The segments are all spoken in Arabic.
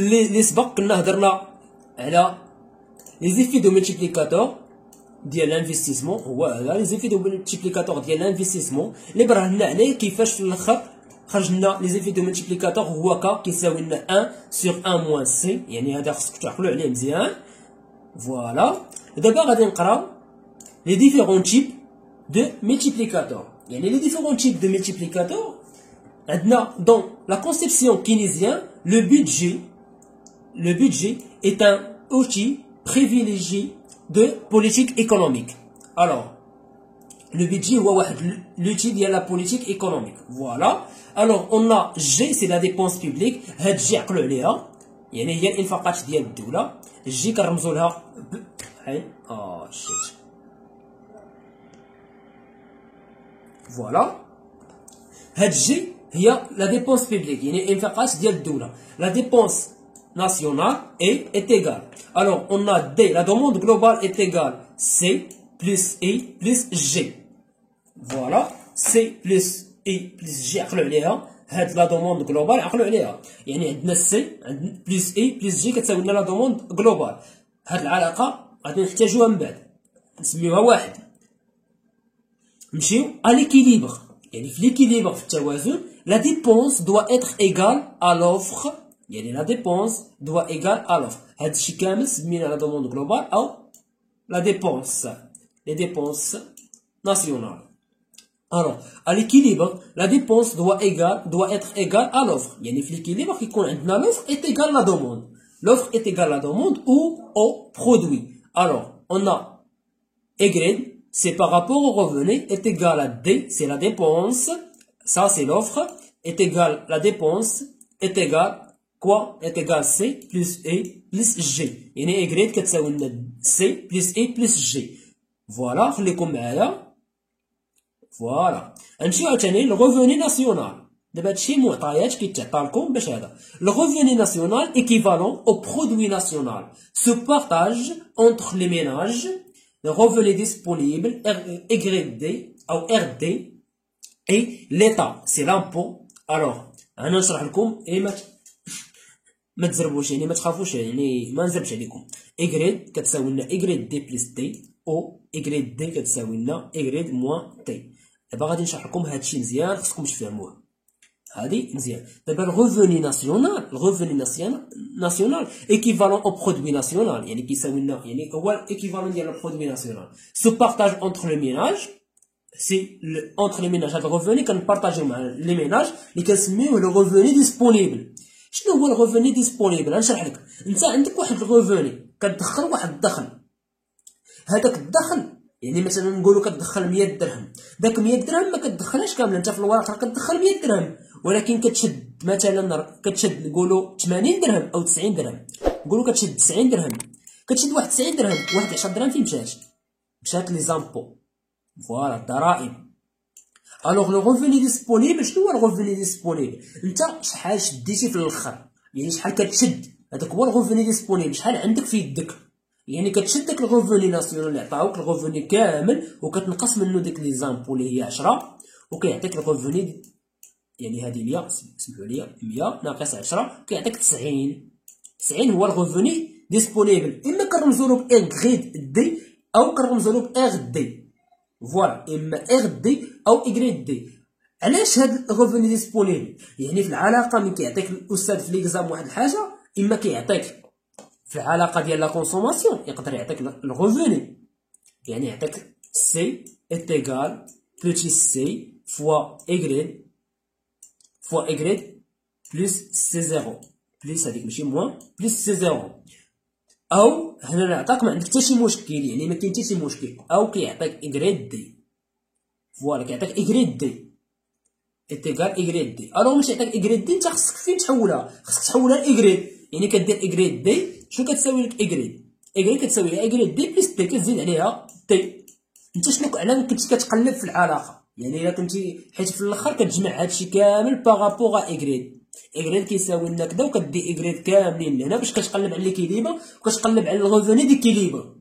اللي سبق كنا هضرنا على لي زيفي دو ملتيبليكاتور ديال لانفستيسمون. هو هذا لي زيفي دو ملتيبليكاتور ديال لانفستيسمون اللي برهنا عليه كيفاش في الاخر خرج لنا لي زيفي دو ملتيبليكاتور هو ك كيساوي لنا 1 سور 1 موان سي. يعني هذا خصكم تعقلوا عليه مزيان. فوالا دابا غادي نقراو لي ديفيرون تيب دو ملتيبليكاتور. يعني لي ديفيرون تيب دو ملتيبليكاتور عندنا dans la conception keynésienne le budget est un outil privilégié de politique économique. Alors le budget هو واحد l'outil ديال la politique économique. Voilà. Alors on a G, c'est la dépense publique. هاد G عقلوا عليها يعني هي الانفاقات ديال الدولة. G كنرمزوا لها هاي شيت. Voilà. هاد G هي la dépense publique يعني الانفاقات ديال الدولة. La dépense nationale est égale. Alors on a D, la demande globale est égale C plus I plus G. Voilà. C plus I plus G عقلوا عليها. هاد لا دوموند جلوبال عقلوا عليها. يعني عندنا سي بلس اي بلس جي كتساوي لنا لا دوموند جلوبال. هاد العلاقه غادي نحتاجوها من بعد نسميوها واحد. نمشيو ا ليكيليبر. يعني في ليكيليبر في التوازن لا ديبونس دوا اتر ايغال ا لوفر. يعني لا ديبونس دوا ايغال ا لوفر. هاد الشيء كامل سمينا لا دوموند جلوبال او لا ديبونس لي ديبونس ناسيونال. Alors, à l'équilibre, la dépense doit être égale à l'offre. يعني في l'équilibre كيكون عندنا l'offre est égale à la demande. L'offre est égale à la demande ou au produit. Alors, on a Y, c'est par rapport au revenu, est égal à D, c'est la dépense. Ça, c'est l'offre. Est égal, la dépense est égal, quoi? Est égal C plus E plus G. يعني Y كتساوي لنا C plus E plus G. Voilà, خليكم معايا. فوالا نمشيو عاوتاني للغوفوني ناسيونال. دابا هادشي معطيات كيتعطى لكم باش هذا الغوفوني ناسيونال ايكيفالون او برودوي ناسيونال سو بارطاج انتر لي ميناج. لو رevenu disponible YD او RD اي ليتا سي لامبو. الوغ انا نشرح لكم ما تزربوش يعني ما تخافوش يعني ما نزربش عليكم. Y كتساوي لنا YD بلس دي او YD كتساوي لنا Y موان تي. دابا غادي نشرح لكم هادشي مزيان خصكم تفهموه هادي مزيان. دابا الغوفوني ناسيونال ايكيفالون او برودوي ناسيونال. يعني كيساوي لنا يعني هو الايكيفالون ديال البرودوي ناسيونال سو بارطاج اونتر لو ميناج. سي اونتر لي ميناج. هاد الغوفوني كنبارطاجيو مع لي ميناج اللي كنسميوه لو غوفوني ديسپونيبل. شنو هو الغوفوني ديسپونيبل؟ غنشرح لك. انت عندك واحد الغوفوني كتدخل واحد الدخل. هذاك الدخل يعني مثلا نقولوا كتدخل 100 درهم. داك 100 درهم ما كتدخلهاش كامله انت في الواقع كتدخل 100 درهم ولكن كتشد مثلا كتشد نقولوا 80 درهم او 90 درهم. نقولوا كتشد 90 درهم كتشد واحد 90 درهم واحد 10 درهم فين مشات لي زامبو. فوالا الضرائب. الوغ لو ريفوني ديسپونيبل شنو هو الريفوني ديسپونيبل؟ انت شحال شديتي في الاخر يعني شحال كتشد. هذاك هو الريفوني ديسپونيبل شحال عندك في يدك. يعني كتشد داك الغوفوني ناسيونال اللي عطاوك الغوفوني كامل وكتنقص منه ديك لي زامبو اللي هي 10 وكيعطيك الغوفوني يعني هذه 100 سمحوا لي 100 ناقص 10 كيعطيك 90. 90 هو الغوفوني ديسپونيبل. اما كنرمزوا له بإغريد دي او كنرمزوا له بإغ دي. فوالا اما إغ دي او إغريد دي. علاش هاد الغوفوني ديسپونيبل؟ يعني في العلاقه ملي كيعطيك الاستاذ في ليكزام واحد الحاجه اما كيعطيك في العلاقه ديال لا كونسوماسيون يقدر يعطيك الغوفوني يعني يعطيك سي est égal petit c fois y plus c0 بليس هذيك ماشي موان بليس c0. او هنا نعطاك ما عندك حتى شي مشكل يعني ما كاين حتى شي مشكل او كيعطيك y دي. فوالا كيعطيك y دي est égal y دي. الوغ ملي يعطيك y دي انت خصك فين تحولها؟ خصك تحولها ل y. يعني كدير y دي شنو كتساوي لك y كتساوي لها y دي بلس دي كتزيد عليها تي. انت شنو على كنتي كتقلب في العلاقه يعني الا كنتي حيت في الاخر كتجمع هادشي كامل باغابوغ y كيساوي لنا كدا وكدي y كاملين لهنا باش كتقلب على ليكيليبر وكتقلب على الغوفوني ديكيليبر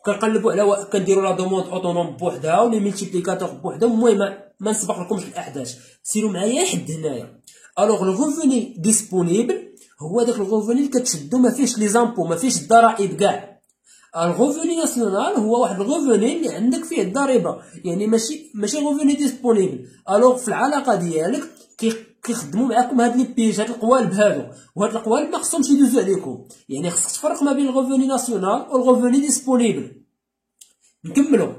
كنقلبوا على كنديروا لا دوموند اوتونوم بوحدها ولي ملتيبليكاتور بوحدهم. المهم ما نسبق لكمش الاحداث سيروا معايا حد هنايا. الوغ لو ريفوني ديسپونيبل هو داك الغوفوني اللي كتشدو ما فيهش لي زامبو، ما فيهش الضرائب كاع. الغوفوني ناسيونال هو واحد الغوفوني اللي عندك فيه الضريبه، يعني ماشي غوفوني ديسپونيبل. الوغ في العلاقه ديالك كيخدموا معاكم هاد لي بيج، هاد القوالب هادو، وهاد القوالب ما خصهمش يدوزو عليكم. يعني خصك تفرق ما بين الغوفوني ناسيونال والغوفوني ديسپونيبل. نكملوا.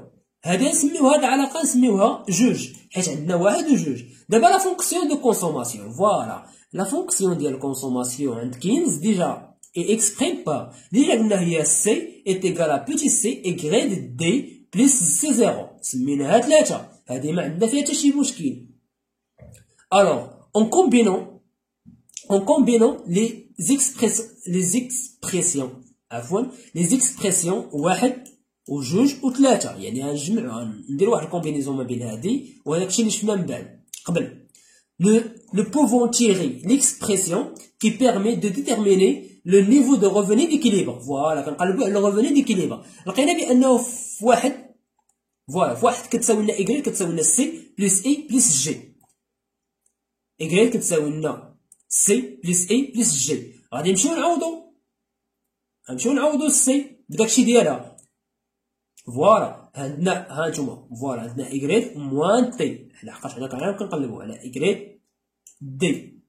هادي نسميوها هاد العلاقه نسميوها جوج، حيت عندنا واحد وجوج. دابا لا فونكسيون دو كونسوماسيون، فوالا لا فونكسيون ديال الكونسوماسيون عند كينز ديجا اي اكسبريم با. ديجا قلنا هي سي ايت ايكال ا بوتي سي ايكغيد دي بليس سي زيرو، سميناها ثلاثه. هادي ما عندنا فيها حتى شي مشكل. الوغ en combinant les expressions عفوا les expressions واحد وجوج وثلاثة، يعني غنجمعو ندير واحد الكومبينيزون ما بين هادي وهداك الشيء اللي شفنا من بعد قبل. Nous pouvons tirer l'expression qui permet de déterminer le niveau de revenu d'équilibre. Voilà, كنقلبو على le revenu d'équilibre. لقينا بأنه في واحد كتساوي لنا y كتساوي لنا c بلس a بلس g. y كتساوي لنا c بلس a بلس g. غادي نمشيو نعوضو السي بداكشي ديالها. فوالا عندنا ها نتوما، فوالا عندنا y موان تي، لحقاش حنا كنقلبو على y دي.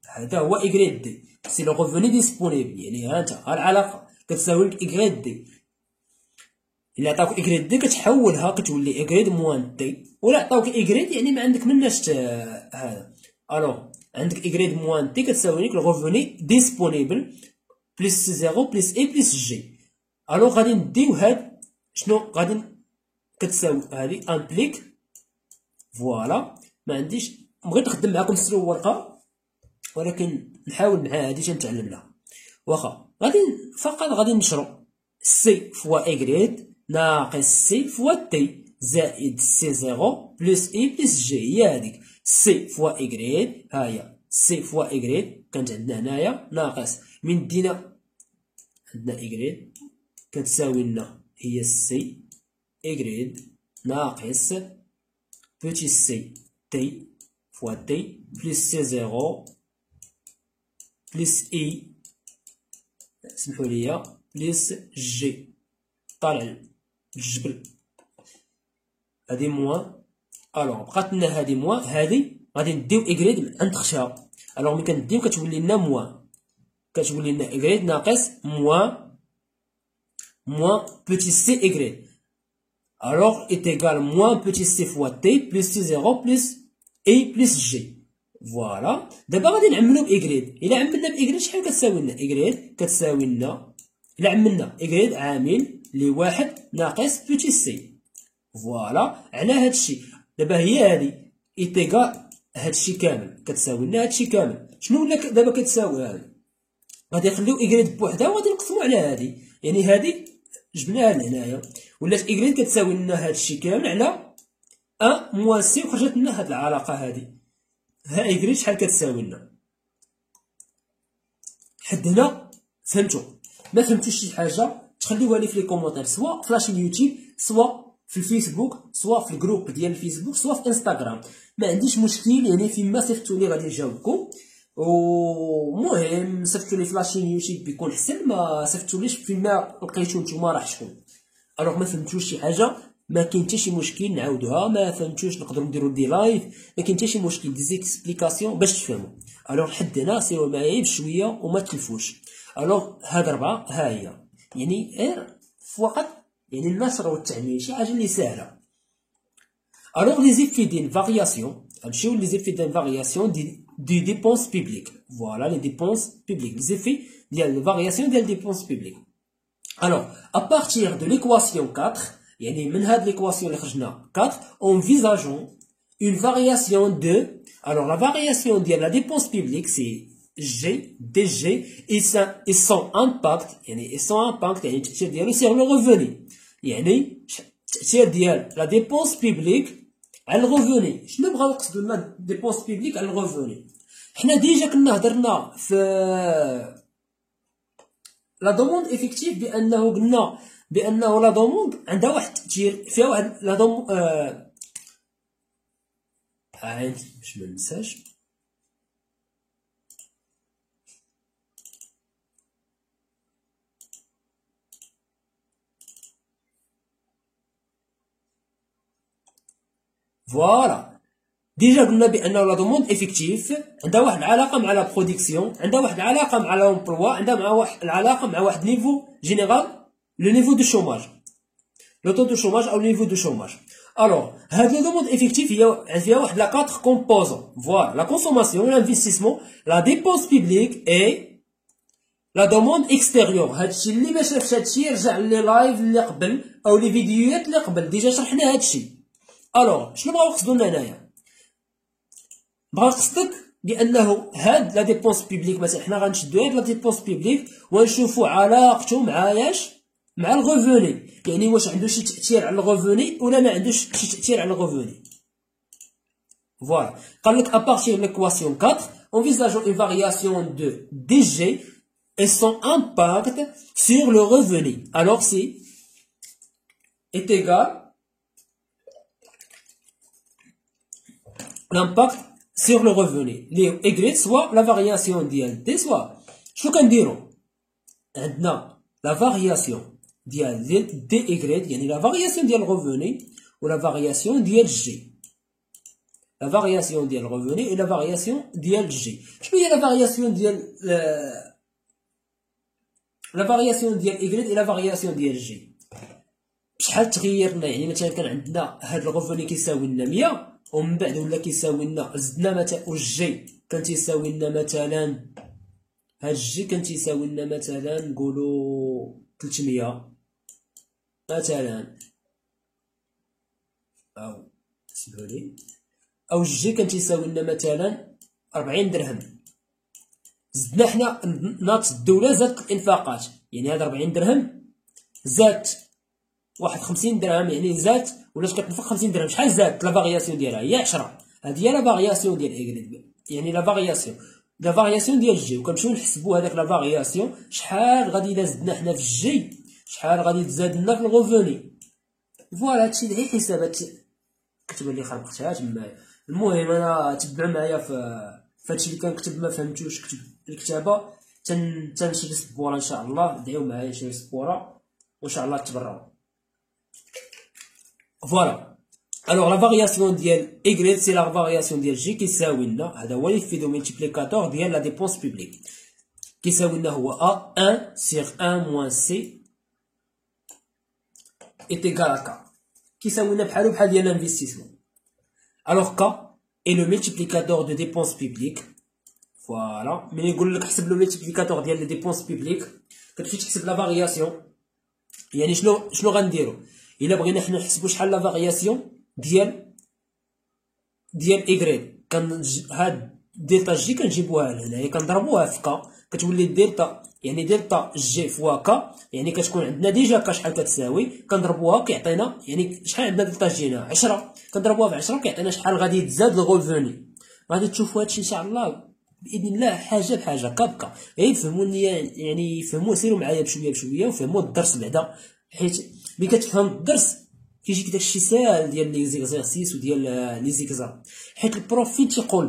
هذا هو y دي، سي لو ريفوني ديسپونيبل. يعني ها انت ها العلاقه كتساوي لك y دي. الا عطاوك y دي كتحولها كتولي y موان دي، ولا عطاوك y يعني ما عندك مناش هذا. الوغ عندك y موان تي كتساوي لك لو ريفوني ديسپونيبل بلس 0 بلس a بلس جي. الوغ غادي نديو هاد شنو غادي كتساوي هادي امبليك. فوالا ما عنديش، بغيت نخدم معاكم سلو ورقه ولكن نحاول مع هادي تنتعلم لها. واخا غادي نشرو سي فوا ايكغيك ناقص سي فوا تي زائد سي 0 بلس اي بلس جي. هي هاديك سي فوا ايكغيك، ها هي سي فوا ايكغيك كانت عندنا هنايا ناقص من دينا عندنا ايكغيك كتساوي لنا هي سي ايكغيك ناقص بوتي سي تي فوا تي بلس سي 0 بلس اي سمحوا لي بلس جي. طالع الجبل هادي موان. الوغ بقات لنا هادي موان، هادي غادي نديو ايكغيك عند اختها. الوغ ملي كنديو كتولي لنا موان، كتولي لنا ايكغيك ناقص موان بوتي سي ايكغيك. الوغ est égal moins petit c fois t plus c 0 plus a plus g. فوالا دابا غادي نعملو بايكغيك. الا عملنا بايكغيك شحال كتساوي لنا ايكغيك؟ كتساوي لنا الا عملنا ايكغيك عامل لواحد ناقص بوتي سي. فوالا على هادشي دابا هي هادي est égal هادشي كامل كتساوي لنا هادشي كامل. شنو ولا دابا كتساوي هادي؟ غادي نخليو ايكغيك بوحدها وغادي نقسمو على هادي، يعني هادي جبناها لهنايا ولات ايكغيك كتساوي لنا هادشي كامل على ان موان سي وخرجت لنا هاد العلاقه هادي. ها ايكغيك شحال كتساوي لنا؟ حد هنا فهمتوا؟ ما فهمتوش شي حاجه تخليوها لي في لي كومونتير، سواء في لاشين يوتيوب سواء في الفيسبوك سواء في الجروب ديال الفيسبوك سواء في انستغرام، ما عنديش مشكل. يعني فيما صيفطوا لي غادي نجاوبكم. ومهم صيفطوا لي في لاشين يوتيوب بيكون حسن، ما صيفطوليش فيما لقيتو نتوما راه شكون. الوغ ما فهمتوش شي حاجه ما كاين حتى شي مشكل نعاودوها، ما فهمتوش نقدروا نديروا دي لايف، ما كاين حتى شي مشكل دي زيكسبليكاسيون باش تفهموا. الوغ لحد هنا سيروا معايا بشويه وما تلفوش. الوغ هاد 4 ها هي يعني فقط يعني النشر والتعميم شي حاجه اللي سهله. الوغ لي زيفي ديال فارياسيون نمشيو لي زيفي ديال فارياسيون دي ديبونس بيبليك. فوالا لي ديبونس بيبليك لي زيفي ديال فارياسيون ديال ديبونس بيبليك. الوغ ا بارتير دو ليكواسيون 4 يعني من هاد ليكواسيون اللي خرجنا 4 envisageons une variation de. alors la variation ديال la dépense publique c'est G DG et son impact يعني التأثير ديالو sur le revenu. يعني التأثير ديال la dépense publique على الغوفوني. شنو بغاو نقصدو لنا dépense publique على الغوفوني؟ حنا ديجا كنا هضرنا في لا دوموند افيكتيف بانه قلنا بانه لا دوموند عندها واحد التأثير فيها واحد لا دوم باش ما ننساش فوالا. ديجا قلنا بانه لا دوموند افيكتيف عندها واحد العلاقه مع لا برودكسيون، عندها واحد العلاقه مع لومبلوا، عندها مع واحد العلاقه مع واحد نيفو جينيرال، لو نيفو دو شوماج، لو طو دو شوماج او نيفو دو شوماج. الوغ هاد لا دوموند افيكتيف هي فيها واحد لا 4 كومبوزون. فوالا لا كونسوماسيون، لانفستيسمون، لا ديبونس بيبليك اي لا دوموند اكستيريور. هادشي اللي ما شافش هادشي يرجع لي لايف اللي قبل او لي فيديوهات اللي قبل، ديجا شرحنا هادشي. الوغ شنو بغاو يقصدوا لنا هنايا؟ بغا قصدك بانه هاد لا ديبونس بيبليك، مثلا حنا غنشدو هاد لا ديبونس بيبليك ونشوفو علاقته مع ياش، مع الغوفوني، يعني واش عنده شي تاثير على الغوفوني ولا ما عندوش شي تاثير على الغوفوني. فوالا قال لك ابارتير de l'équation 4 envisageons une variation de DG et son impact sur le revenu. Alors c'est est égal l'impact sur le revenu اللي Y soit la variation ديال D soit شنو كنديرو؟ عندنا la variation ديال DY يعني la variation ديال الرevenu و la variation ديال G. La variation ديال الرevenu et la variation ديال G. شنو هي la variation ديال la variation ديال Y et la variation ديال G؟ بشحال تغيرنا؟ يعني مثلا كان عندنا هاد الرevenu كيساوي لنا 100 ومن بعد ولا كيساوي لنا زدنا مثلا الجي كان تيساوي لنا مثلا هاد الجي كان تيساوي لنا مثلا نقولوا 300 مثلا، او سمحولي، او الجي كان تيساوي لنا مثلا 40 درهم. زدنا حنا ناقص الدوله زادت الانفاقات، يعني هاد 40 درهم زادت واحد 50 درهم، يعني زادت ولات كتنفق 50 درهم. شحال زادت لا فارياسيون ديالها؟ هي 10. هذه هي لا فارياسيون ديال ايغريد، يعني لا فارياسيون ديال الجي. وكنمشيو نحسبوا هذاك لا فارياسيون شحال غادي الا زدنا حنا في الجي، شحال غادي تزاد لنا في الغوفوني. فوالا هادشي اللي غير حسابات كتبان لي خربقتها تمايا. المهم انا تبعوا معايا في هادشي اللي كنكتب، ما فهمتوش كتب الكتابه تنشري سبوره ان شاء الله. دعيو معايا نشري سبوره وان شاء الله تبرعوا. Voilà. Alors la variation ديال Y c'est la variation ديال G كيساوي لنا، هذا هو اللي يفيدو ملتيبليكاتور ديال لا ديبونس بيبليك، كيساوي لنا هو A 1 sur 1 moins C est égal à K، كيساوي لنا بحالو بحال ديال l'investissement. Alors K est le multiplicateur de dépenses publiques. Voilà. ملي يقول لك حسب لو ملتيبليكاتور ديال لي ديبونس بيبليك كتمشي تحسب لا فارياسيون. يعني شنو غنديرو؟ الا بغينا حنا نحسبوا شحال لا فارياسيون ديال ايغريد، كان هاد دلتا جي كنجيبوها لهنايا كنضربوها في كا، كتولي دلتا يعني دلتا جي فوا كا، يعني كتكون عندنا ديجا كا شحال كتساوي، كنضربوها كيعطينا يعني شحال عندنا دلتا جي هنا 10، كنضربوها في 10 كيعطينا شحال غادي تزاد الغوفوني. غادي تشوفوا هادشي ان شاء الله باذن الله حاجه بحاجه كا بكا. غير فهموني، يعني فهموا، سيروا معايا بشويه بشويه وفهموا الدرس بعدا، حيت ملي كتفهم الدرس كيجيك داكشي ساهل ديال لي زيكزارسيس وديال لي زيكزام، حيت البروف فين تيقول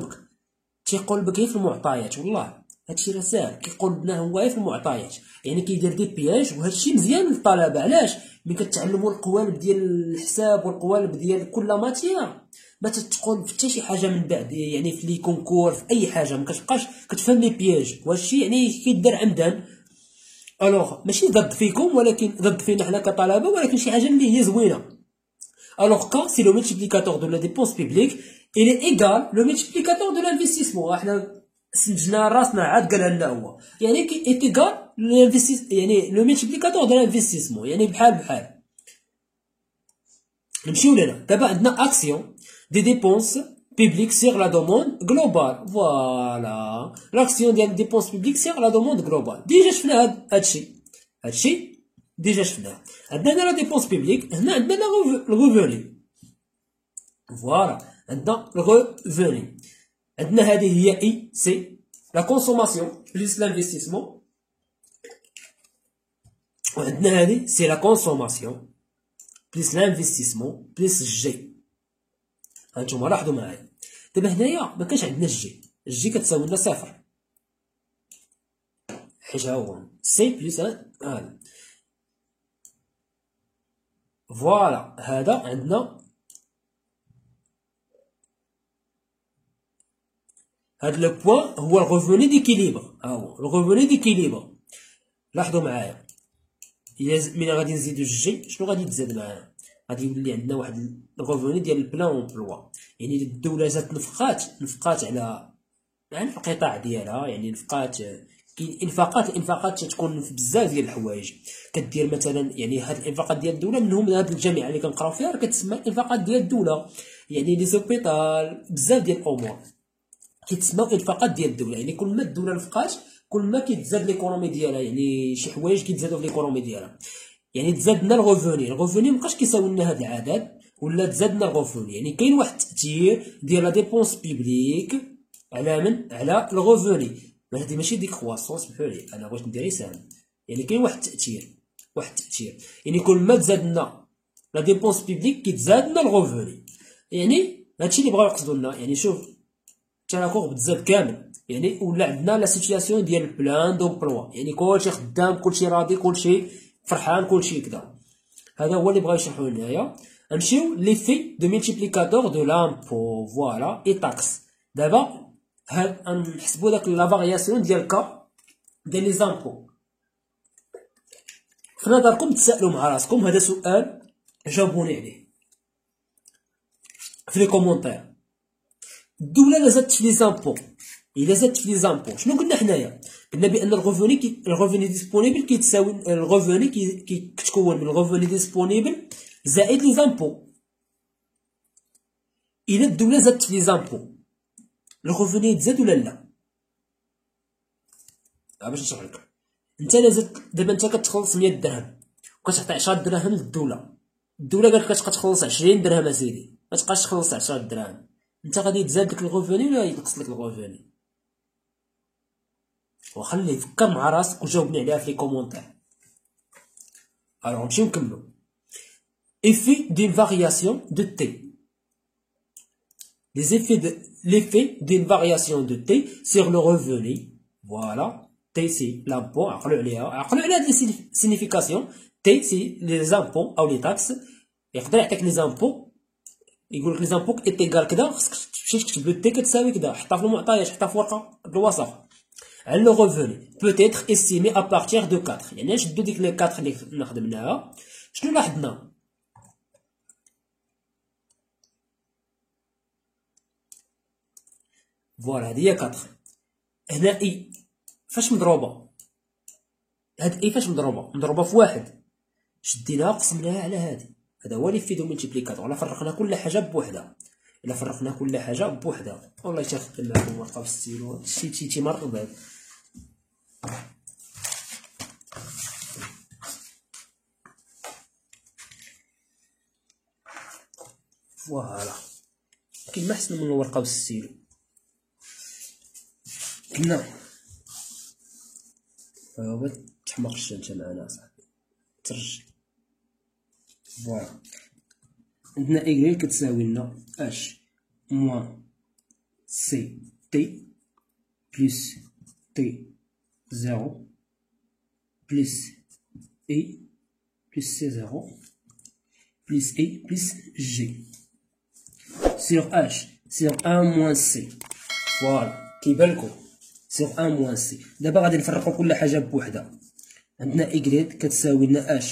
بك غير في المعطيات. والله هادشي راه ساهل، كيقول لنا هو غير في المعطيات، يعني كيدير دي بياج. وهادشي مزيان للطلبه. علاش؟ ملي كتعلموا القوالب ديال الحساب والقوالب ديال كل ماتيير ما تتقول في حتى شي حاجه من بعد، يعني في لي كونكور في اي حاجه ما كتبقاش كتفهم لي بياج. وهادشي يعني كيدار عمدا. الوغ ماشي ضد فيكم، ولكن ضد فينا حنا كطلبه، ولكن شي حاجه اللي هي زوينه. الوغ كا سي لو ملتيبليكاتور دو لا ديبونس بيبليك il est égal le multiplicateur de l'investissement. احنا سنجنا راسنا عاد قالها لنا هو، يعني كي est égal يعني لو ملتيبليكاتور دو l'investissement، يعني بحال نمشيو لهنا. دابا عندنا اكسيون دي ديبونس public sur la demande globale. Voilà. L'action ديال dépenses publiques sur la demande globale. ديجا شفنا هادشي ديجا شفناه. عندنا لا dépense publique، هنا عندنا الغوفوني. فوالا عندنا الغوفوني. عندنا هذه هي اي سي لا كونسوماسيون بليس لانفستيسمون، وعندنا هذه سي لا كونسوماسيون بليس لانفستيسمون بليس الجي. هانتوما لاحظوا معايا دابا هنايا ما كانش عندنا الجي كتساوي لنا صفر، حيت ها هو سي بليس هذا. فوالا هذا عندنا هاد لو بوان هو الغوفوني ديكيليبر، ها هو الغوفوني ديكيليبر. لاحظوا معايا ملي غادي نزيدو الجي شنو غادي تزاد معانا؟ غادي يولي عندنا واحد الغوفوني ديال البلان امبلوا. يعني الدوله جات نفقات على القطاع ديالها، يعني نفقات كاين الانفاقات تكون في بزاف ديال الحوايج. كدير مثلا يعني هاد الانفاقات ديال الدوله منهم هاد الجامعه اللي كنقراو فيها راه كتسمى الانفاقات ديال الدوله، يعني لي زوبيطال بزاف ديال الامور كيتسماو انفاقات ديال الدوله. يعني كل ما الدوله نفقات كل ما كيتزاد ليكونومي ديالها، يعني شي حوايج كيتزادوا في ليكونومي ديالها. يعني تزادنا الغوفوني مابقاش كيساوي لنا هاد العدد ولا تزادنا الغوفوني. يعني كاين واحد التاثير ديال لا ديبونس بيبليك على الغوفوني. هادي ماشي ديك كرواسون، سمحولي انا بغيت ندير رسالة. يعني كاين واحد التاثير يعني كل ما تزادنا لا ديبونس بيبليك كيتزادنا الغوفوني. يعني هادشي اللي بغاو يقصدوا لنا. يعني شوف التراكم بتزاد كامل، يعني ولا عندنا لا سيتوياسيون ديال البلان دومبلوا، يعني كلشي خدام كلشي راضي كلشي فرحان كلشي كدا. هذا هو اللي بغا يشرحو لنايا. نمشيو ليفي دو ملتيبليكاتور دو لامبو فوالا اي تاكس. دابا نحسبو داك لا فارياسيون ديال كا ديال لي زامبو. في نظركم تسالوا مع راسكم، هذا سؤال جاوبوني عليه في لي كومونتير. الدوله لا زادت في لي زامبو، الا زادت في لي زامبو شنو قلنا حنايا؟ قلنا بان الغوفوني ديسپونيبل كيتساوي الغوفوني كتكون من الغوفوني ديسپونيبل زائد لي زامبو. الا الدوله زادت في لي زامبو الغوفوني يتزاد ولا لا؟ باش نشرح لك. انت لا زدت دابا انت كتخلص 100 درهم وكتعطي 10 دراهم للدوله، الدوله قالت لك تخلص 20 درهم اسيدي، ما تبقاش تخلص 10 دراهم، انت غادي يتزاد لك الغوفوني ولا ينقص لك الغوفوني؟ وخلي فكر مع راسك وجاوبني عليها في لي كومونتير. الوغ نمشيو نكملو. effet d'une variation de t. L'effet d'une variation de t sur le revenu. Voilà. T c'est l'impôt. عقلوا عليها هاد signification. T c'est les impôts او les taxes. يقدر يعطيك les impôts يقول لك les impôts est égal كذا، خصك تمشي تكتب له t كتساوي كذا، حطها في المعطيات، حطها في ورقه الوصف. Le revenu peut être estimé à partir de 4. يعني نشدو ديك لي 4 اللي خدمناها. شنو لاحظنا؟ فوالا هادي هي 4. هنا اي فاش مضروبه؟ هاد اي فاش مضروبه في واحد، شديناها قسمناها على هادي. هذا هو لي فيدو ملتيبليكاتور. الا فرقنا كل حاجه بوحدها، والله تاخدم معكم ورقه بالستيلو شي مره بعد. فوالا كاين ما احسن من الورقه والستيلو. كنا ما تحمقش انت معنا صاحبي، ترجع. فوالا عندنا اي كتساوي لنا اش موان سي تي بلس تي زيرو بلس اي بلس سي زيرو بلس اي بلس جي sur h sur 1 moins c. فوالا كيبان sur 1 moins c. دابا غادي نفرقو كل حاجه بوحدها. عندنا y كتساوي لنا h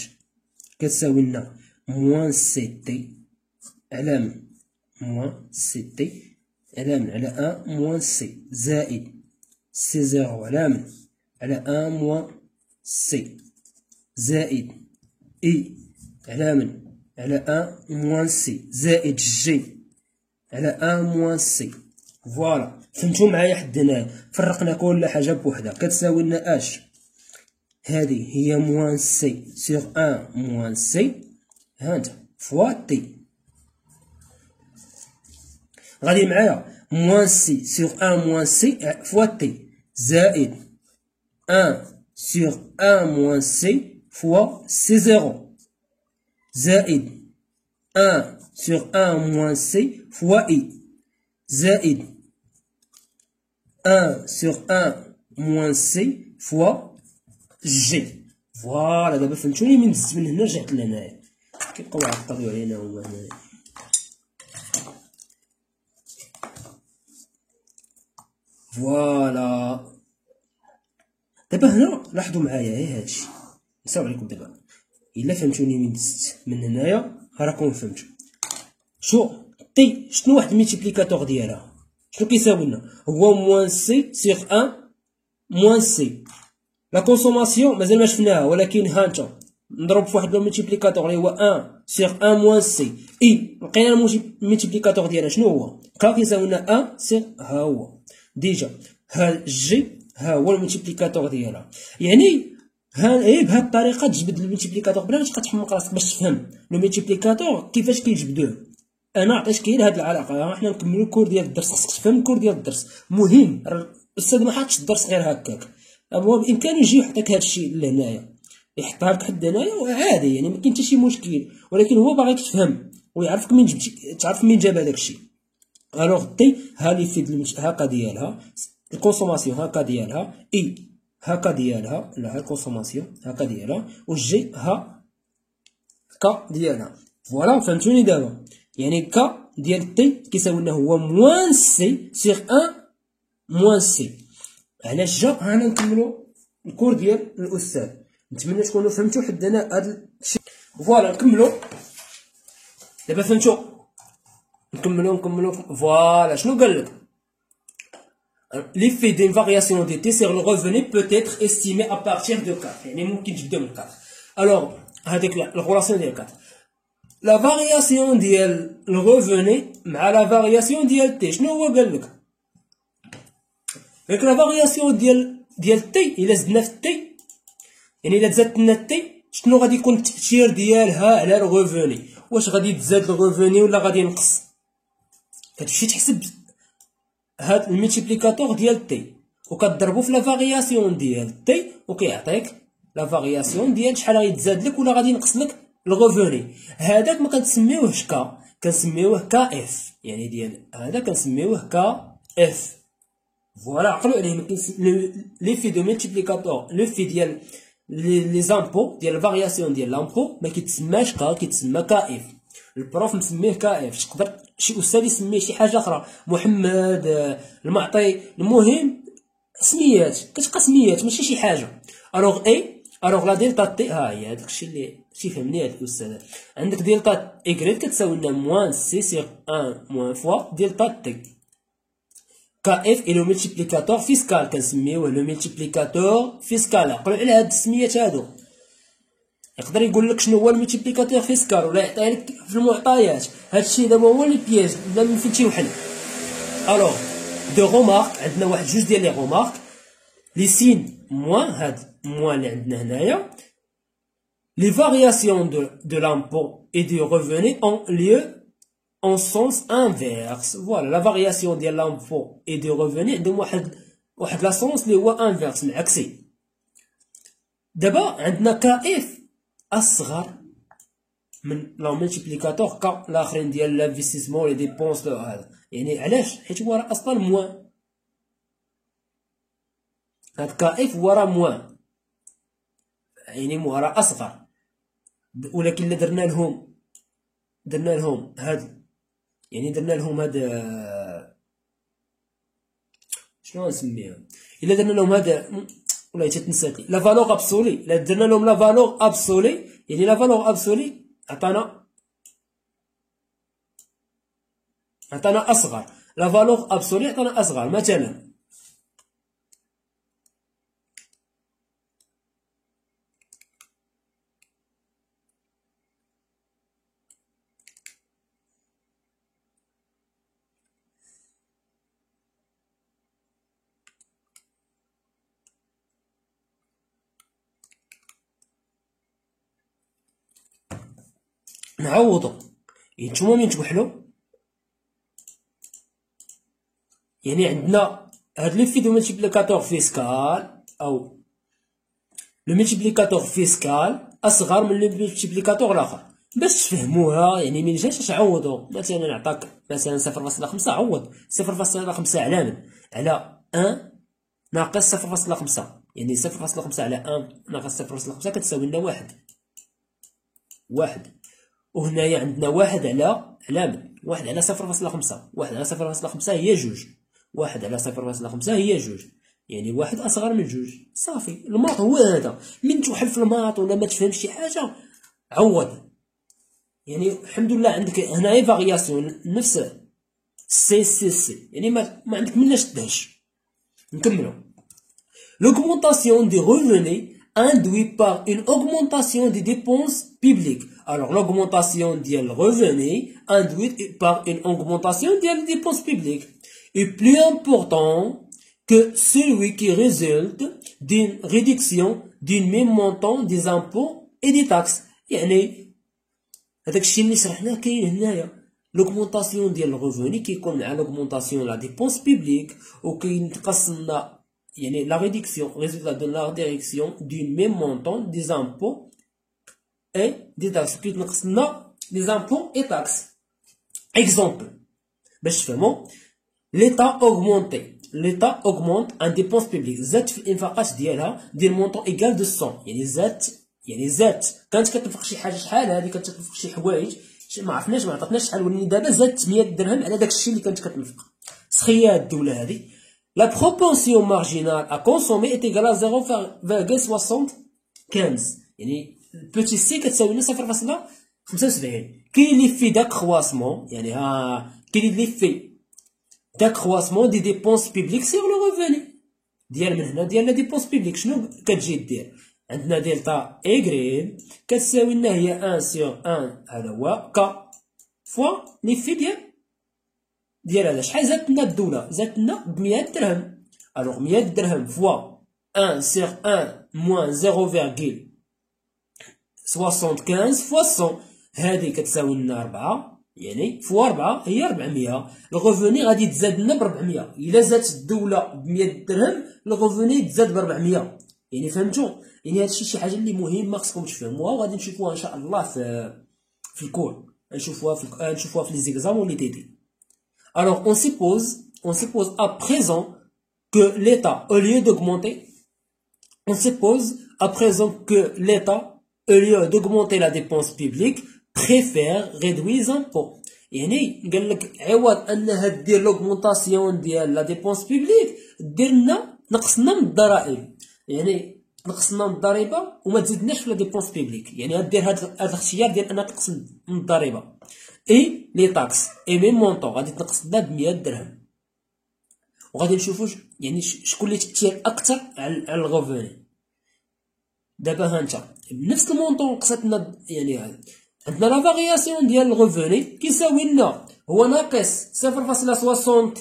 كتساوي لنا موان سي تي على من موان سي تي على من على 1 موان سي زائد سي زيرو على من على 1 موان سي زائد اي على من على 1 موان سي زائد جي على 1 موان سي. فوالا فهمتو معايا حد هنايا؟ فرقنا كل حاجه بوحدها. كتساوي لنا اش هذه هي موان سي سور 1 موان سي هانت فوا تي. غادي معايا موان سي سور 1 موان سي فوا تي زائد 1 سور 1 موان سي فوا سي زيرو زائد 1 sur 1 moins c fois i زائد 1 sur 1 moins c fois g. فوالا دابا فهمتوني من دزت من هنا رجعت لهنايا. كيبقاو يعطلوا علينا هما هنايا. فوالا. دابا هنا لاحظوا معايا غير هادشي، نساو عليكم دابا الا فهمتوني من دزت من هنايا راكم فهمتوا. شو تي شنو واحد الميتيبليكاتور ديالها شنو كيساوي لنا؟ هو موان سي سيغ ان موان سي. لا كونسوماسيون مازال ما شفناها، ولكن ها انت نضرب في واحد الميتيبليكاتور اللي هو 1 سيغ 1 موان سي اي، لقينا الميتيبليكاتور ديالها شنو هو؟ كا كيساوي لنا 1 سيغ ها هو ديجا ها جي ها هو الميتيبليكاتور ديالها. يعني ها ايه بهاد الطريقه تجبد الميتيبليكاتور بلا ما تبقى تحمق راسك باش تفهم لو ميتيبليكاتور كيفاش كيجبدوه. انا عطيتك غير هاد العلاقه، حنا نكملو الكور ديال الدرس، خصك تفهم الكور ديال الدرس مهم. الاستاذ ما حاطش الدرس غير هكاك، هو بامكانه يجي يحطك هادشي لهنايا، يحطها لك حد هنايا وعادي، يعني ما كاين حتى شي مشكل، ولكن هو باغيك تفهم ويعرفك منين جبتي، تعرف منين جاب هذاك الشيء. الوغ تي ها لي فيد هاكا ديالها، الكونسوماسيون هاكا ديالها، اي هاكا ديالها، لا ها الكونسوماسيون هاكا ديالها، والجي ها كا ديالها. فوالا فهمتوني دابا؟ يعني كا ديال تي كيساوي لنا هو موان سي سيغ ان موان سي. علاش جا؟ هانا نكملو الكور ديال الاستاذ. نتمنى تكونوا فهمتوا حد هنا هاد الشيء. فوالا نكملو دابا، فهمتوا؟ نكملو. فوالا شنو قال لك؟ L'effet d'une variation de T sur le revenu peut être estimé à partir de 4. يعني ممكن تبدا من 4. Alors هذيك الريلاسيون ديال 4، لا فارياسيون ديال الريفوني مع لا فارياسيون ديال تي شنو هو قال لك؟ ديك لا فارياسيون ديال تي الا زدنا في تي، يعني الا تزادت لنا تي شنو غادي يكون التاثير ديالها على الريفوني؟ واش غادي تزاد الريفوني ولا غادي ينقص؟ كتمشي تحسب هاد الميتيبليكاتور ديال تي وكتضربو في لا فارياسيون ديال تي وكيعطيك لا فارياسيون ديال شحال غيتزاد لك ولا غادي ينقص لك الريفوني. هذاك ما كنسميوهش كا، كنسميوه كا اف، يعني ديال هذا كنسميوه كا اف. فوالا عقلوا عليه. لي في دو ملتيبليكاتور، لو في ديال لي زامبو ديال الفارياسيون ديال لامبو ما كيتسماش كا، كيتسمى كا اف. البروف مسميه كا اف، تقدر شي استاذ يسميه شي حاجه اخرى، محمد، المعطي، المهم سميات كتبقى سميات ماشي شي حاجه. الوغ لا دلتا تي ها هي هذاك الشيء اللي شي فهمني هذا الاستاذ. عندك دلتا ايكغيك كتساوي لنا موان سي سيغ ان موان فوا دلتا تي. كا اف اي لو ملتيبليكاتور فيسكال، كنسميوه لو ملتيبليكاتور فيسكال. عقلوا على هاد السميات هادو. يقدر يقول لك شنو هو الملتيبليكاتور فيسكال ولا يعطيه لك في المعطيات. هادشي دابا هو لي بياج لا من فين تيوحل. الوغ دو رومارك، عندنا واحد جوج ديال لي رومارك. لي سين موان، هاد موان اللي عندنا هنايا. Les variations de l'impôt et du revenu ont lieu en sens inverse. Voilà, la variation de l'impôt et du revenu عندهم واحد لا سونس اللي هو انفيرس معكسي. دابا عندنا كا اف اصغر من لو ملتيبليكاتور كا الاخرين ديال لانفستيسمون لي ديبونس هذا. يعني علاش؟ حيت هو راه اصلا موان. هاد كا اف هو راه موان، يعني هو راه اصغر. ولكن الا درنا لهم هاد، يعني درنا لهم هاد شنو نسميها، الا درنا لهم هاد والله تتنسات لا فالور ابسولي، الا درنا لهم لا فالور ابسولي، يعني لا فالور ابسولي عطانا اصغر. لا فالور ابسولي عطانا اصغر. مثلا نعوضو، يعني نتوما من توحلو، يعني عندنا هاد لي في دو ملتيبليكاتور فيسكال او لو ملتيبليكاتور فيسكال اصغر من لو ملتيبليكاتور الاخر. باش تفهموها يعني من جاش تعوضوا. مثلا نعطاك مثلا 0.5، عوض 0.5 على من؟ على 1 ناقص 0.5، يعني 0.5 على 1 ناقص 0.5 كتساوي لنا 1. وهنايا عندنا 1 على من؟ 1 على 0.5. 1 على 0.5 هي 2. واحد على 0.5 هي جوج، يعني واحد اصغر من جوج. صافي الماط هو هذا. من توحل في الماط ولا ما تفهمش شي حاجه عوض، يعني الحمد لله عندك هنايا فارياسيون نفس سي، يعني ما عندك مناش تدهش. نكملو. L'augmentation des revenus induit par une augmentation des dépenses publiques. Alors l'augmentation des revenus induite par une augmentation des dépenses publiques est plus important que celui qui résulte d'une réduction d'un même montant des impôts et des taxes. يعني هذاك الشيء اللي شرحناه كاين هنايا. l'augmentation ديال الريفوني كيكون مع l'augmentation لا ديبونس بيبليك، وكينقص لنا يعني la réduction résultat de la réduction du même montant des impôts et des taxes. كيتنقص لنا les impôts et taxes. exemple باش تفهموا، l'état l'état augmente en dépenses publiques، زادت في الانفاقات ديالها ديال مونطون ايكال دو 100، يعني زادت كانت كتنفق شي حاجه شحال هذه، كانت كتنفق شي حوايج ما عرفناش ما عطاتناش شحال، ولكن دابا زادت 100 درهم على داك الشيء اللي كانت كتنفق. سخيه هاد الدوله هذه. لا بروبورسيون مارجينال ا كونسومي ايت ايكال 0.75، يعني البوتي سي كتساوي لنا 0.75. كاين لي في داكرواسمون، يعني كاين لي في داكرواسمون دي ديبونس بيبليك سيغ لو ريفوني ديال من هنا ديال لا ديبونس بيبليك. شنو كتجي دير؟ عندنا دلتا ايغريل كتساوي لنا هي 1 سور 1، هذا هو ك فوا لي في ديال هذا. شحال زادت لنا الدوله؟ زادت لنا ب 100 درهم. الوغ 100 درهم فوا 1 سور 1 موان 0.75 فوا 100، هذه كتساوي لنا 4، يعني فوا 4 هي 400. الغوفوني غادي تزاد لنا ب 400. الا زادت الدوله ب 100 درهم الغوفوني تزاد ب 400. يعني فهمتوا؟ يعني هادشي شي حاجه اللي مهمه خصكم تفهموها، وغادي نشوفوها ان شاء الله في الكور، نشوفوها في لي زيكزامون لي تيدي. Alors on suppose à présent que l'État au lieu d'augmenter la dépense publique préfère réduire les impôts. يعني قال لك عوض انها دير لوغمونطاسيون ديال لا ديبونس بيبليك دير لنا نقصنا من الضرائب، يعني نقصنا من الضريبه وما تزيدناش في لا ديبونس بيبليك، يعني غدير هذا الاختيار ديال انها تنقص من الضريبه. اي لي تاكس اي ميم مونطون غادي تنقص لنا ب 100 درهم. وغادي نشوفوا يعني شكون اللي تاثير اكثر على الغوفوني. دابا ها انت بنفس المونطون نقصت لنا، يعني عندنا لا فارياسيون ديال الغوفوني كيساوي لنا هو ناقص 0.75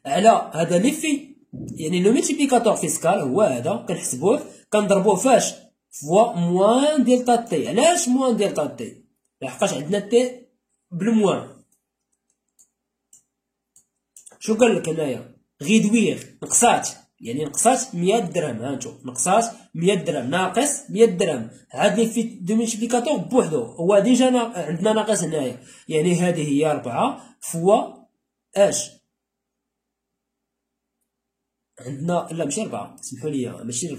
على هذا لي في، يعني لو ملتيبليكاتور فيسكال هو هذا كنحسبوه كنضربوه فاش فوا موان ديلتا تي. علاش موان ديلتا تي؟ لحقاش عندنا تي بالموان. شو قال لك هنايا؟ غيدوير نقصات، يعني نقصات 100 درهم. هانتو نقصات 100 درهم ناقص 100 درهم. هاد لي في دو ملتيبليكاتور بوحدو هو ديجا عندنا ناقص هنايا، يعني هذه هي 4 فوا اش عندنا، لا ماشي 4 سمحوا لي ماشي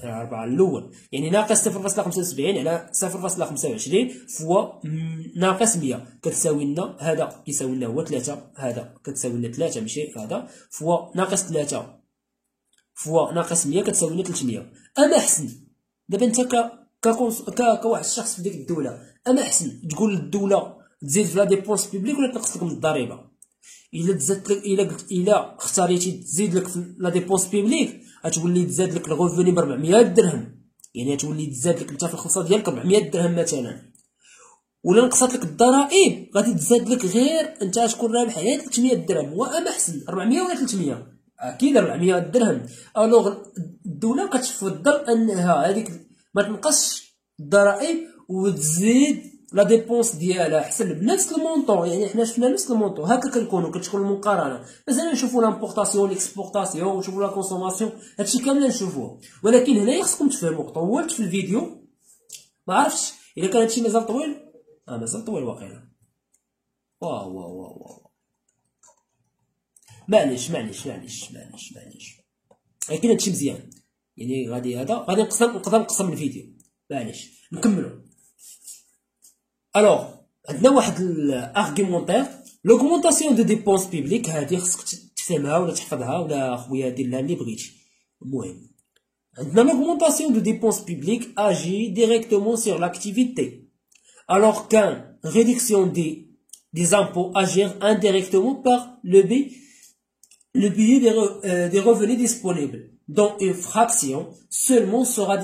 4 الاول، يعني ناقص 0.75 على 0.25 فوا ناقص 100 كتساوي لنا هذا كيساوي لنا هو 3، هذا كتساوي لنا 3 ماشي هذا فوا ناقص 3 فوا ناقص 100 كتساوي لنا 300. اما احسن دابا انت كواحد الشخص في ديك الدوله، اما احسن تقول للدوله تزيد في لا ديبونس بيبليك ولا تنقص لك من الضريبه؟ الا تزاد لك الا اختاريتي تزيد لك في لا ديبونس بيبليك غتولي تزاد لك الغوفوني ب 400 درهم، يعني غتولي تزاد لك انت في الخلصه ديالك 400 درهم مثلا. ولا نقصت لك الضرائب غادي تزاد لك غير انت تكون رابح غير 300 درهم، واما احسن 400 ولا 300 اكيد 400 درهم. الوغ الدوله كتفضل انها هذيك ما تنقصش الضرائب وتزيد لا ديبونس ديالها حسن بنفس المونطون. يعني حنا شفنا نفس المونطون هكا كتكون المقارنه. مثلا نشوفوا لامبورطاسيون ليكسبورطاسيون ونشوفوا لا كونسوماسيون، هادشي كامل نشوفوه. ولكن هنايا خصكم تفهموا طولت في الفيديو ما عرفتش الا كان هادشي مازال طويل. مازال طويل واقيلا. واو معليش ولكن هادشي مزيان، يعني غادي نقدر نقسم الفيديو معليش. نكملوا. الوغ عندنا واحد الارغيومونتير لوغمونطاسيون دو ديبونس بيبليك هادي خصك تفهمها ولا تحفظها ولا خويا دير لها اللي بغيتي. المهم عندنا l'augmentation de dépenses publiques agit directement sur l'activité, alors qu'une réduction des impôts agir indirectement par le biais des revenus disponibles, dont une fraction seulement sera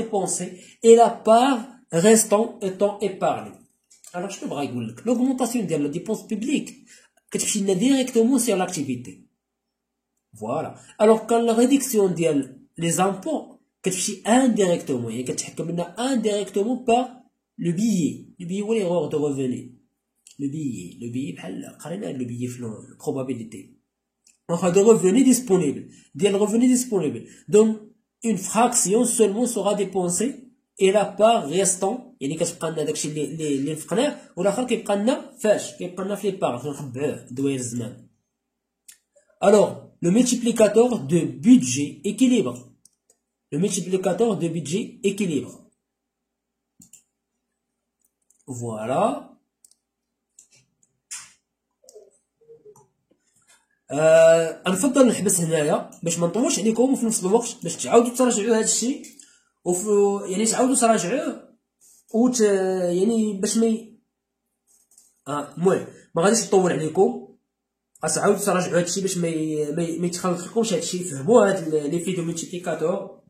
dépensée et la part restant étant épargnée. Alors je te bras يقول لك l'augmentation de la dépense publique كتمشي لنا directement sur l'activité. Voilà. Alors quand la réduction des impôts كتمشي indirectement يعني كتحكم لنا indirectement par le billet. Le billet هو l'erreur de revenu. Le billet بحال قرينا le billet في probabilité. Enfin de revenus disponibles. ديال revenus disponibles. Donc une fraction seulement sera dépensée et la part restant يعني كتبقى لنا داكشي اللي نفقناه والاخر كيبقى لنا فاش كيبقى لنا في لي بار كنخبعوه دوائر الزمان. Alors le multiplicateur de budget équilibre. Le multiplicateur de budget équilibre. Voilà. نفضل نحبس هنايا باش ما نطولش عليكم وفي نفس الوقت باش تعاودوا تراجعوا هذا الشيء يعني تعاودوا تراجعوه يعني باش ما المهم ما غاديش نطول عليكم. غتعاودوا تراجعوا هادشي باش ما يتخلطلكمش هادشي. فهموا هاد لي فيديو ملتيبليكاتور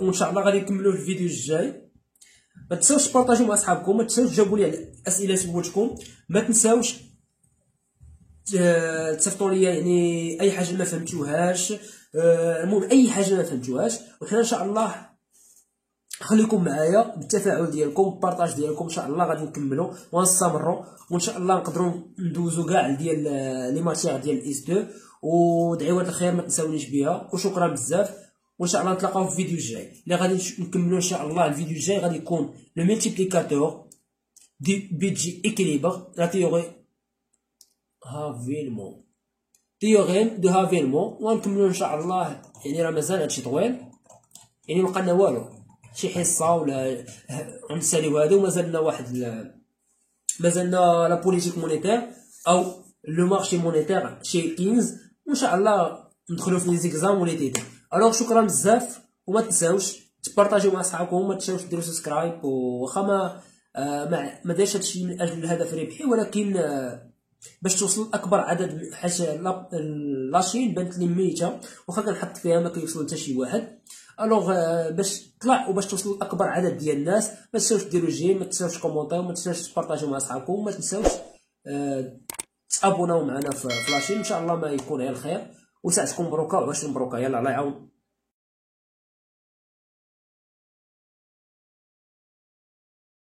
وان شاء الله غادي نكملوا في الفيديو الجاي. ما تنساوش تبارطاجيو مع صحابكم، ما تنساوش تجاوبوا لي على الاسئله سولتكم، ما تنساوش تصيفطوا لي يعني اي حاجه ما فهمتوهاش. المهم اي حاجه ما فهمتوهاش وحنا ان شاء الله خليكم معايا بالتفاعل ديالكم بالبارطاج ديالكم. ان شاء الله غادي نكملوا ونستمروا وان شاء الله نقدروا ندوزو كاع ديال لي ماتيير ديال الاس 2 ودعوات الخير ما تنساونيش بها. وشكرا بزاف وان شاء الله نتلاقاو في الفيديو الجاي اللي غادي نكملوا ان شاء الله. الفيديو الجاي غادي يكون لو ملتيبليكاتور دي بيدجي اكيليبر لا تيوري هافيلمون تيوريم دو هافيلمون ونكملوا ان شاء الله. يعني راه مازال هادشي طويل يعني مابقالنا والو شي حصه ولا غنساليو هادو ومازالنا مازالنا لا بوليتيك مونيتير او لو مارشي مونيتير شي 15 وان شاء الله ندخلوا في لي زيكزام ولي تيتي. الوغ شكرا بزاف وما تنساوش تبارطاجيو مع صحابكم وما تنساوش ديروا سبسكرايب. واخا ما دايرش هادشي من اجل الهدف الربحي ولكن باش توصل اكبر عدد حيت لاشين بانت لي ميته واخا كنحط فيها ما كيوصل حتى شي واحد. الوغ باش طلع وباش توصل اكبر عدد ديال الناس ما تنساوش ديروا جيم، ما تنساوش كومونطيو، ما تنساوش تبارطاجيو مع صحابكم، ما تنساوش تابوناو معنا في لاشين. ان شاء الله ما يكون غير الخير وساعتكم مبروكه وعشر مبروكه. يلا الله يعاون.